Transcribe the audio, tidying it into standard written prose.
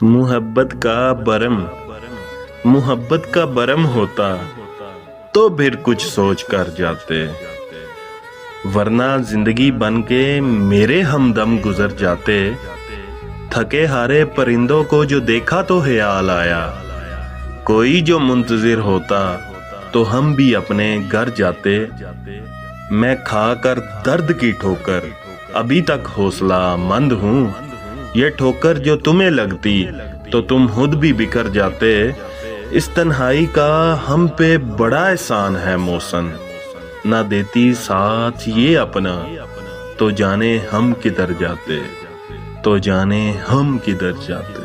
محبت کا برم ہوتا تو پھر کچھ سوچ کر جاتے، ورنہ زندگی بن کے میرے ہمدم گزر جاتے۔ تھکے ہارے پرندوں کو جو دیکھا تو خیال آیا، کوئی جو منتظر ہوتا تو ہم بھی اپنے گھر جاتے۔ میں کھا کر درد کی ٹھوکر ابھی تک حوصلہ مند ہوں، یہ ٹھوکر جو تمہیں لگتی تو تم خود بھی بکھر جاتے۔ اس تنہائی کا ہم پہ بڑا احسان ہے موسن، نہ دیتی ساتھ یہ اپنا تو جانے ہم کدھر جاتے، تو جانے ہم کدھر جاتے۔